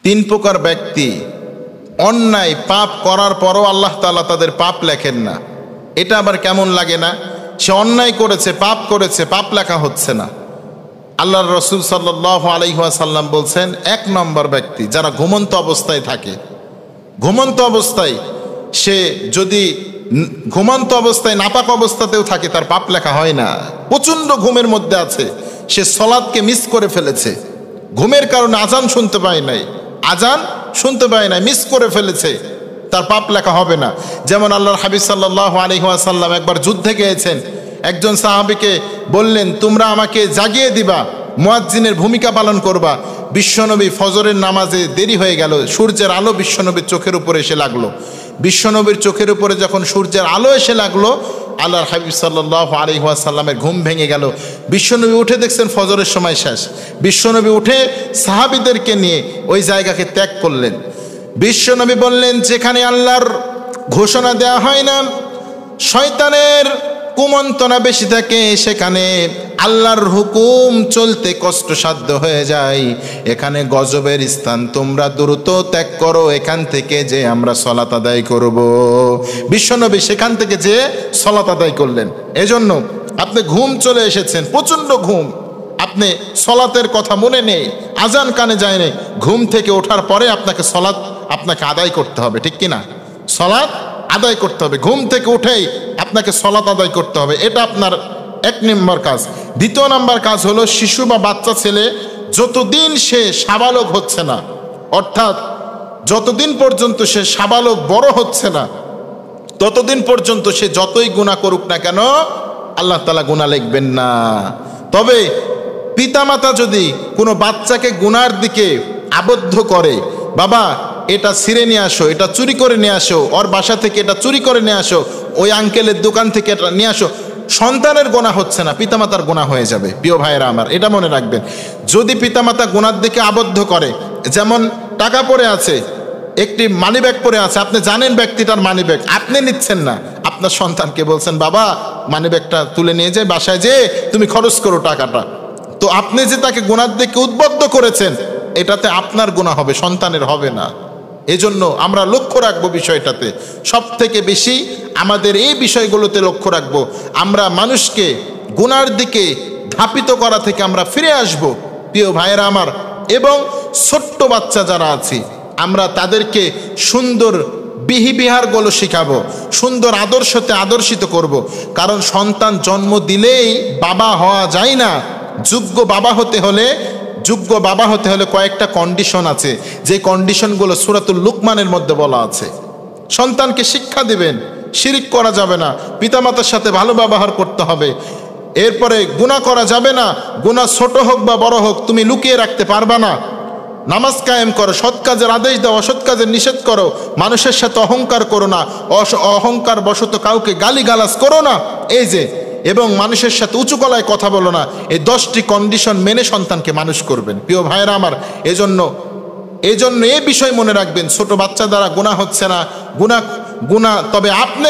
তিন প্রকার ব্যক্তি অন্যায় পাপ করার পরও আল্লাহ তাআলা তাদের পাপ লেখেন না। এটা আবার কেমন লাগে না? সে অন্যায় করেছে, পাপ লেখা হচ্ছে না। আল্লাহর রাসূল সাল্লাল্লাহু আলাইহি ওয়াসাল্লাম বলছেন, এক নম্বর ব্যক্তি যারা ঘুমন্ত অবস্থায় থাকে, ঘুমন্ত অবস্থায় সে যদি ঘুমন্ত অবস্থায় নাপাক অবস্থাতেও থাকে তার পাপ লেখা হয় না। প্রচণ্ড ঘুমের মধ্যে আছে, সে সালাতকে মিস করে ফেলেছে, ঘুমের কারণে আজান শুনতে পায় নাই, মিস করে ফেলেছে, তার পাপ লেখা হবে না। যেমন আল্লাহর হাবিব সাল্লাল্লাহু আলাইহি ওয়াসাল্লাম একবার যুদ্ধে গিয়েছেন, একজন সাহাবীকে বললেন, তোমরা আমাকে জাগিয়ে দিবা, মুয়াজ্জিনের ভূমিকা পালন করবা। বিশ্বনবী ফজরের নামাজে দেরি হয়ে গেল, সূর্যের আলো বিশ্বনবীর চোখের উপরে এসে লাগলো। বিশ্বনবীর চোখের উপরে যখন সূর্যের আলো এসে লাগলো, আল্লাহর হাবিব সাল্লাল্লাহু আলাইহি ওয়াসাল্লামের ঘুম ভেঙে গেল। বিশ্বনবী উঠে দেখছেন ফজরের সময় শেষ। বিশ্বনবী উঠে সাহাবীদেরকে নিয়ে ওই জায়গাকে ত্যাগ করলেন। বিশ্বনবী বললেন, যেখানে আল্লাহর ঘোষণা দেওয়া হয় না, শয়তানের কুমন্ত্রণা বেশি থাকে, সেখানে আল্লাহর হুকুম চলতে কষ্টসাধ্য হয়ে যায়। এখানে গজবের স্থান, তোমরা দ্রুত ত্যাগ করো, এখান থেকে যে আমরা সালাত আদায় করব। বিশ্বনবী সেখান থেকে যে সালাত আদায় করলেন। এজন্য আপনি ঘুম চলে এসেছেন, প্রচণ্ড ঘুম, আপনি সালাতের কথা মনে নেই, আজান কানে যায় নাই, ঘুম থেকে ওঠার পরে আপনাকে আদায় করতে হবে, ঠিক কিনা? সালাত আদায় করতে হবে, ঘুম থেকে উঠেই আপনাকে সালাত আদায় করতে হবে। এটা আপনার এক নম্বর কাজ। দ্বিতীয় নম্বর কাজ হলো, শিশু বা বাচ্চা ছেলে যতদিন সে সাবালক হচ্ছে না, অর্থাৎ যতদিন পর্যন্ত সে সাবালক বড় হচ্ছে না, ততদিন পর্যন্ত সে যতই গুনাহ করুক না কেন আল্লাহ তাআলা গুনাহ লিখবেন না। তবে পিতামাতা যদি কোনো বাচ্চাকে গুনার দিকে আবদ্ধ করে, বাবা এটা ছিঁড়ে নিয়ে আসো, এটা চুরি করে নিয়ে আসো, ওর বাসা থেকে এটা চুরি করে নিয়ে আসো, ওই আঙ্কেলের দোকান থেকে এটা নিয়ে আসো, সন্তানের গুনাহ হচ্ছে না, পিতামাতার গুনাহ হয়ে যাবে। প্রিয় ভাইয়েরা আমার, এটা মনে রাখবেন। যদি পিতামাতা গুনার দিকে আবদ্ধ করে, যেমন টাকা পড়ে আছে, একটি মানি ব্যাগ পড়ে আছে, আপনি জানেন ব্যক্তিটার মানি ব্যাগ, আপনি নিচ্ছেন না, আপনার সন্তানকে বলছেন, বাবা মানি ব্যাগটা তুলে নিয়ে যায়, বাসায় যে তুমি খরচ করো টাকাটা। তো আপনি যে তাকে গুনার দিকে উদ্বুদ্ধ করেছেন, এটাতে আপনার গুনাহ হবে, সন্তানের হবে না। এজন্য আমরা লক্ষ্য রাখবো বিষয়টাতে, সব থেকে বেশি আমাদের এই বিষয়গুলোতে লক্ষ্য রাখবো। আমরা মানুষকে গুনার দিকে ধাপিত করা থেকে আমরা ফিরে আসব, প্রিয় ভাইয়েরা আমার। এবং ছোট্ট বাচ্চা যারা আছে, আমরা তাদেরকে সুন্দর বিহেভিয়ারগুলো শেখাবো, সুন্দর আদর্শতে আদর্শিত করব। কারণ সন্তান জন্ম দিলেই বাবা হওয়া যায় না। যোগ্য বাবা হতে হলে কয়েকটা কন্ডিশন আছে, যে কন্ডিশনগুলো সূরাতুল লুকমানের মধ্যে বলা আছে। সন্তানকে শিক্ষা দিবেন, শিরিক করা যাবে না, পিতামাতার সাথে ভালো ব্যবহার করতে হবে, এরপরে গুনাহ করা যাবে না, গুনাহ ছোট হোক বা বড় হোক তুমি লুকিয়ে রাখতে পারবা না, নামাজ কায়েম করো, সৎ কাজের আদেশ দাও, অসৎ কাজের নিষেধ করো, মানুষের সাথে অহংকার করো না, অহংকার বশত কাউকে গালিগালাজ করো না, এই যে, এবং মানুষের সাথে উঁচু গলায় কথা বলো না। এই 10টি কন্ডিশন মেনে সন্তানকে মানুষ করবেন, প্রিয় ভাইয়েরা আমার। এজন্য এই বিষয় মনে রাখবেন, ছোট বাচ্চা দ্বারা গুনাহ হচ্ছে না, গুনাহ তবে আপনি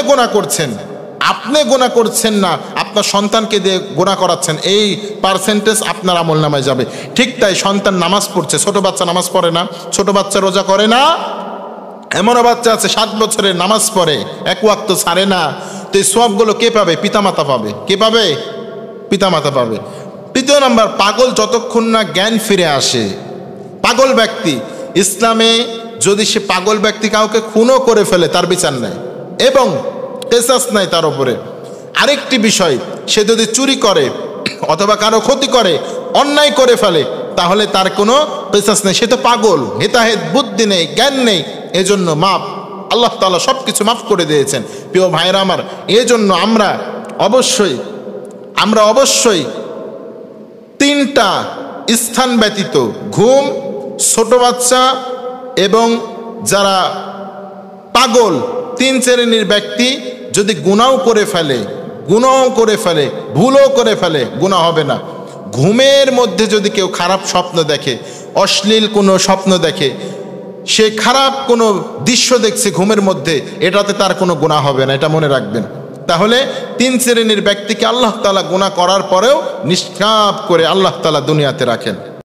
গুনাহ করছেন না, আপনার সন্তানকে দিয়ে গুনাহ করাচ্ছেন, এই পার্সেন্টেজ আপনার আমলনামায় যাবে। ঠিক তাই, সন্তান নামাজ পড়ছে, ছোট বাচ্চা নামাজ পড়ে না, ছোট বাচ্চা রোজা করে না, এমনও বাচ্চা আছে 7 বছরের নামাজ পড়ে, এক ওয়াক্ত ছাড়ে না। তো এই সওয়াবগুলো কে পাবে? পিতামাতা পাবে। কে পাবে? পিতামাতা পাবে। তৃতীয় নাম্বার, পাগল যতক্ষণ না জ্ঞান ফিরে আসে, পাগল ব্যক্তি, ইসলামে যদি সে পাগল ব্যক্তি কাউকে খুনও করে ফেলে তার বিচার নাই এবং কেসাস নাই তার উপরে। আরেকটি বিষয়, সে যদি চুরি করে অথবা কারো ক্ষতি করে, অন্যায় করে ফেলে, তাহলে তার কোনো কেসাস নেই, সে তো পাগল, হেতাহেত বুদ্ধি নেই, জ্ঞান নেই। এজন্য মাপ, আল্লাহ তাআলা সব কিছু মাফ করে দিয়েছেন। প্রিয় ভাইরা আমার, এজন্য আমরা অবশ্যই 3টা স্থান ব্যতীত, ঘুম, ছোট বাচ্চা এবং যারা পাগল, 3 শ্রেণীর ব্যক্তি যদি গুনাহ করে ফেলে, ভুলও করে ফেলে, গুনাহ হবে না। ঘুমের মধ্যে যদি কেউ খারাপ স্বপ্ন দেখে, অশ্লীল কোনো স্বপ্ন দেখে, সে খারাপ কোনো দৃশ্য দেখছে ঘুমের মধ্যে, এটাতে তার কোনো গুনাহ হবে না, এটা মনে রাখবেন। তাহলে 3 শ্রেণীর ব্যক্তিকে আল্লাহ তাআলা গুনাহ করার পরেও নিষ্পাপ করে আল্লাহ তাআলা দুনিয়াতে রাখেন।